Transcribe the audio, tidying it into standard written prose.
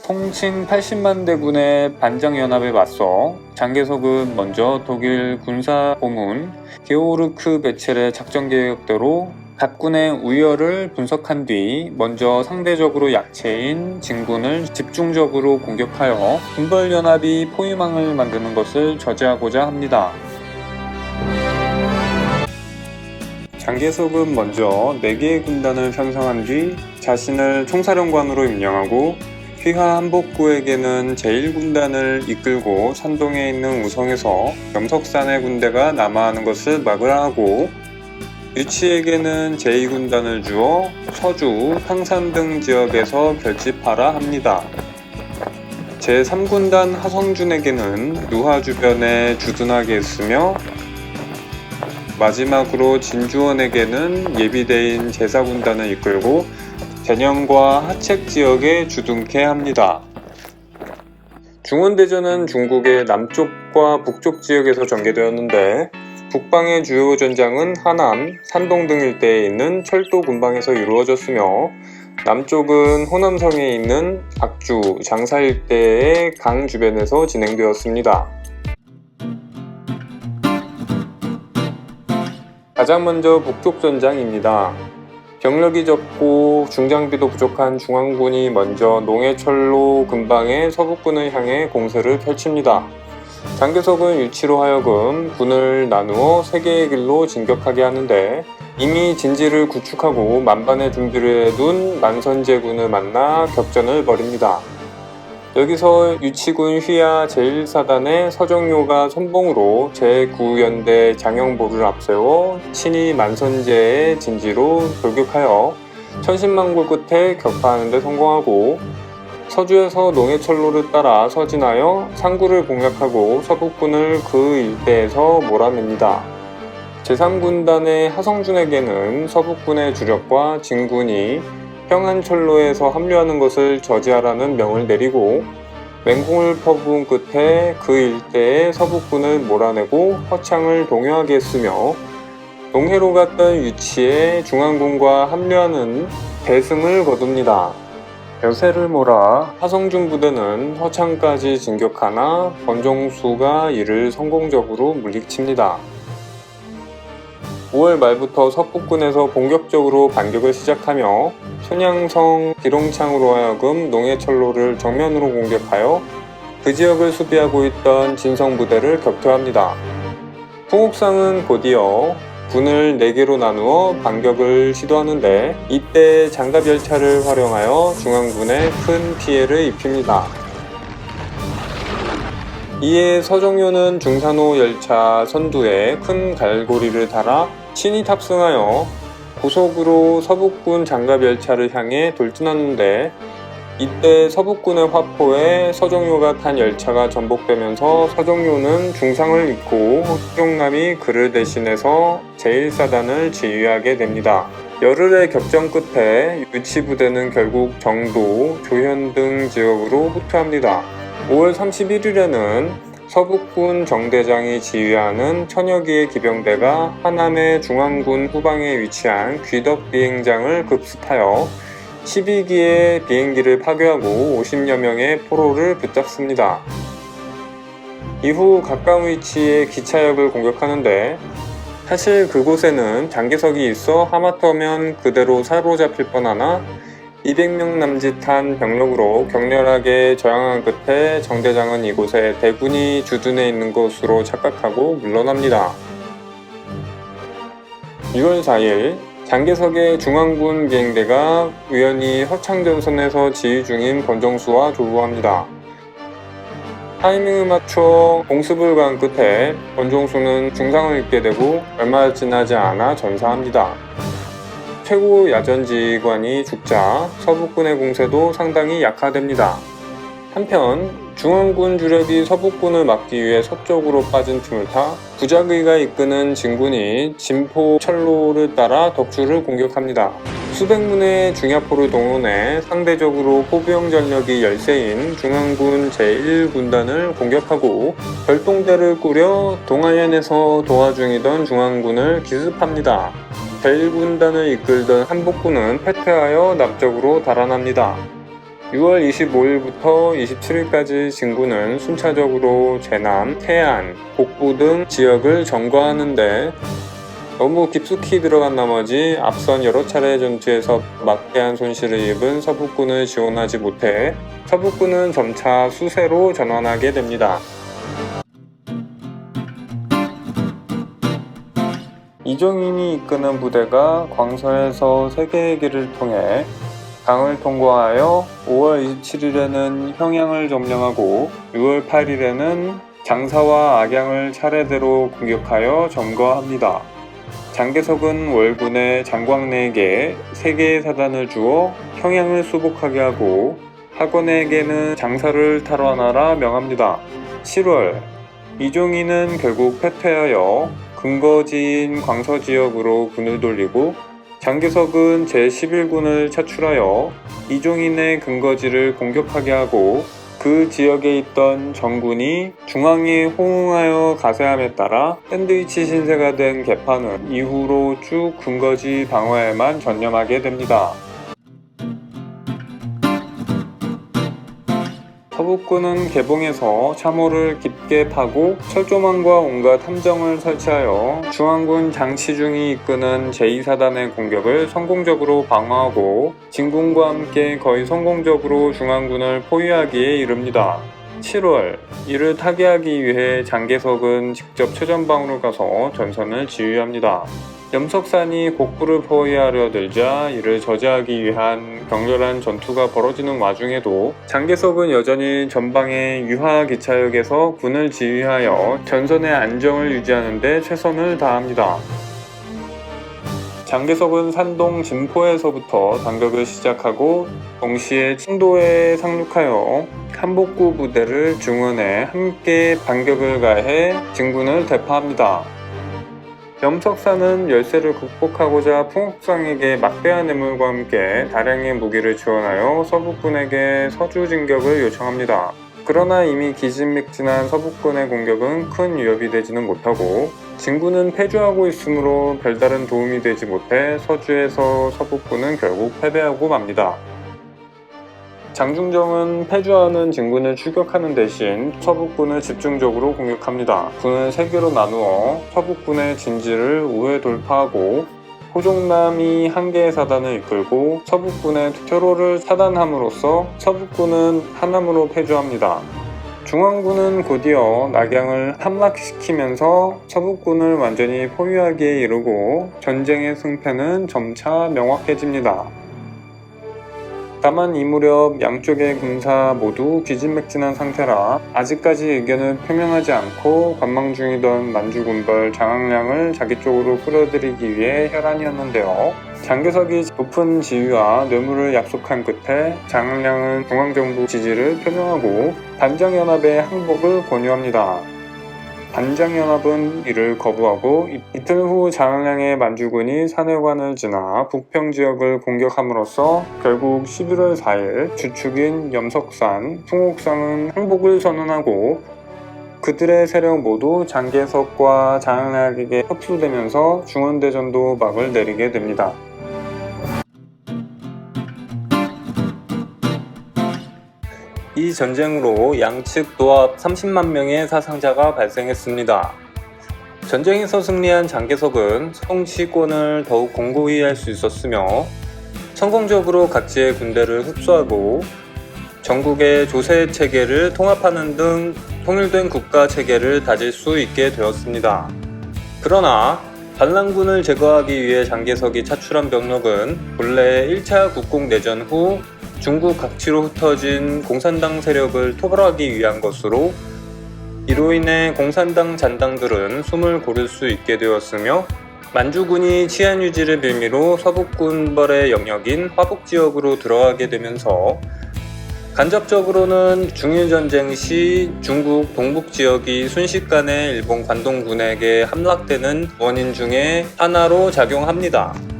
통칭 80만 대군의 반장연합에 맞서 장개석은 먼저 독일 군사고문 게오르크 베첼의 작전 계획대로 각 군의 우열을 분석한 뒤 먼저 상대적으로 약체인 진군을 집중적으로 공격하여 군벌연합이 포위망을 만드는 것을 저지하고자 합니다. 장개석은 먼저 4개의 군단을 편성한 뒤 자신을 총사령관으로 임명하고 휘하 한복구에게는 제1군단을 이끌고 산동에 있는 우성에서 염석산의 군대가 남하하는 것을 막으라 하고, 유치에게는 제2군단을 주어 서주, 황산 등 지역에서 결집하라 합니다. 제3군단 하성준에게는 누하 주변에 주둔하게 했으며, 마지막으로 진주원에게는 예비대인 제4군단을 이끌고 대령과 하책 지역에 주둔케 합니다. 중원대전은 중국의 남쪽과 북쪽 지역에서 전개되었는데, 북방의 주요 전장은 하남, 산동 등 일대에 있는 철도 군방에서 이루어졌으며, 남쪽은 호남성에 있는 악주, 장사 일대의 강 주변에서 진행되었습니다. 가장 먼저 북쪽 전장입니다. 병력이 적고 중장비도 부족한 중앙군이 먼저 농해철로 근방의 서북군을 향해 공세를 펼칩니다. 장개석은 유치로 하여금 군을 나누어 3개의 길로 진격하게 하는데, 이미 진지를 구축하고 만반의 준비를 해둔 만선제군을 만나 격전을 벌입니다. 여기서 유치군 휘하 제1사단의 서정효가 선봉으로 제9연대 장영보를 앞세워 친히 만선제의 진지로 돌격하여 천신만고 끝에 격파하는 데 성공하고, 서주에서 농해철로를 따라 서진하여 상구를 공략하고 서북군을 그 일대에서 몰아냅니다. 제3군단의 하성준에게는 서북군의 주력과 진군이 평안철로에서 합류하는 것을 저지하라는 명을 내리고, 맹공을 퍼부은 끝에 그 일대의 서북군을 몰아내고 허창을 동요하게 했으며, 농해로 갔던 유치의 중앙군과 합류하는 대승을 거둡니다. 여세를 몰아 하성준 부대는 허창까지 진격하나 권종수가 이를 성공적으로 물리칩니다. 5월 말부터 서북군에서 본격적으로 반격을 시작하며 손양성, 기롱창으로 하여금 농해철로를 정면으로 공격하여 그 지역을 수비하고 있던 진성부대를 격퇴합니다. 풍옥상은 곧이어 군을 4개로 나누어 반격을 시도하는데, 이때 장갑열차를 활용하여 중앙군에 큰 피해를 입힙니다. 이에 서정효는 중산호 열차 선두에 큰 갈고리를 달아 친히 탑승하여 고속으로 서북군 장갑열차를 향해 돌진하는데, 이때 서북군의 화포에 서정효가 탄 열차가 전복되면서 서정효는 중상을 입고 허경남이 그를 대신해서 제1사단을 지휘하게 됩니다. 열흘의 격전 끝에 유치부대는 결국 정도, 조현 등 지역으로 후퇴합니다. 5월 31일에는 서북군 정대장이 지휘하는 천여 기의 기병대가 하남의 중앙군 후방에 위치한 귀덕 비행장을 급습하여 12기의 비행기를 파괴하고 50여 명의 포로를 붙잡습니다. 이후 가까운 위치의 기차역을 공격하는데, 사실 그곳에는 장개석이 있어 하마터면 그대로 사로잡힐 뻔하나 200명 남짓한 병력으로 격렬하게 저항한 끝에 정대장은 이곳에 대군이 주둔해 있는 것으로 착각하고 물러납니다. 6월 4일 장개석의 중앙군 비행대가 우연히 허창전선에서 지휘 중인 권정수와 조우합니다. 타이밍을 맞춰 공습을 간 끝에 권정수는 중상을 입게 되고 얼마 지나지 않아 전사합니다. 최고 야전지휘관이 죽자 서북군의 공세도 상당히 약화됩니다. 한편 중앙군 주력이 서북군을 막기 위해 서쪽으로 빠진 틈을 타 부작의가 이끄는 진군이 진포철로를 따라 덕주를 공격합니다. 수백 문의 중야포를 동원해 상대적으로 포병 전력이 열세인 중앙군 제1군단을 공격하고 별동대를 꾸려 동아현에서 도하 중이던 중앙군을 기습합니다. 제1군단을 이끌던 한복군은 패퇴하여 남쪽으로 달아납니다. 6월 25일부터 27일까지 진군은 순차적으로 제남, 태안, 복부 등 지역을 점거하는데 너무 깊숙이 들어간 나머지 앞선 여러 차례 전투에서 막대한 손실을 입은 서북군을 지원하지 못해 서북군은 점차 수세로 전환하게 됩니다. 이종인이 이끄는 부대가 광서에서 세계의 길을 통해 강을 통과하여 5월 27일에는 형양을 점령하고 6월 8일에는 장사와 악양을 차례대로 공격하여 점거합니다. 장개석은 월군의 장광래에게 3개의 사단을 주어 형양을 수복하게 하고 학원에게는 장사를 탈환하라 명합니다. 7월 이종인은 결국 패퇴하여 근거지인 광서 지역으로 군을 돌리고 장개석은 제11군을 차출하여 이종인의 근거지를 공격하게 하고 그 지역에 있던 정군이 중앙에 호응하여 가세함에 따라 샌드위치 신세가 된 개파는 이후로 쭉 근거지 방어에만 전념하게 됩니다. 서북군은 개봉에서 참호를 깊게 파고 철조망과 온갖 함정을 설치하여 중앙군 장치중이 이끄는 제2사단의 공격을 성공적으로 방어하고 진군과 함께 거의 성공적으로 중앙군을 포위하기에 이릅니다. 7월, 이를 타개하기 위해 장개석은 직접 최전방으로 가서 전선을 지휘합니다. 염석산이 곡부를 포위하려 들자 이를 저지하기 위한 격렬한 전투가 벌어지는 와중에도 장개석은 여전히 전방의 유하기차역에서 군을 지휘하여 전선의 안정을 유지하는 데 최선을 다합니다. 장개석은 산동 진포에서부터 단격을 시작하고 동시에青도에 상륙하여 한복구 부대를 중원해 함께 반격을 가해 진군을 대파합니다. 염석산은 열세를 극복하고자 풍옥상에게 막대한 예물과 함께 다량의 무기를 지원하여 서북군에게 서주 진격을 요청합니다. 그러나 이미 기진맥진한 서북군의 공격은 큰 위협이 되지는 못하고 진군은 패주하고 있으므로 별다른 도움이 되지 못해 서주에서 서북군은 결국 패배하고 맙니다. 장중정은 패주하는 진군을 추격하는 대신 서북군을 집중적으로 공격합니다. 군을 3개로 나누어 서북군의 진지를 우회 돌파하고 호종남이 1개의 사단을 이끌고 서북군의 퇴로를 차단함으로써 서북군은 하남으로 패주합니다. 중앙군은 곧이어 낙양을 함락시키면서 서북군을 완전히 포위하기에 이르고 전쟁의 승패는 점차 명확해집니다. 다만 이 무렵 양쪽의 군사 모두 기진맥진한 상태라 아직까지 의견을 표명하지 않고 관망 중이던 만주군벌 장항량을 자기 쪽으로 끌어들이기 위해 혈안이었는데요. 장개석이 높은 지위와 뇌물을 약속한 끝에 장항량은 중앙정부 지지를 표명하고 반정연합의 항복을 권유합니다. 반정연합은 이를 거부하고 이틀 후 장항량의 만주군이 산해관을 지나 북평 지역을 공격함으로써 결국 11월 4일 주축인 염석산, 풍옥상은 항복을 선언하고 그들의 세력 모두 장개석과 장항량에게 흡수되면서 중원대전도 막을 내리게 됩니다. 이 전쟁으로 양측 도합 30만 명의 사상자가 발생했습니다. 전쟁에서 승리한 장개석은 성치권을 더욱 공고히 할 수 있었으며 성공적으로 각지의 군대를 흡수하고 전국의 조세 체계를 통합하는 등 통일된 국가 체계를 다질 수 있게 되었습니다. 그러나 반란군을 제거하기 위해 장개석이 차출한 병력은 본래 1차 국공내전 후 중국 각지로 흩어진 공산당 세력을 토벌하기 위한 것으로 이로 인해 공산당 잔당들은 숨을 고를 수 있게 되었으며 만주군이 치안 유지를 빌미로 서북군벌의 영역인 화북지역으로 들어가게 되면서 간접적으로는 중일전쟁 시 중국 동북지역이 순식간에 일본 관동군에게 함락되는 원인 중에 하나로 작용합니다.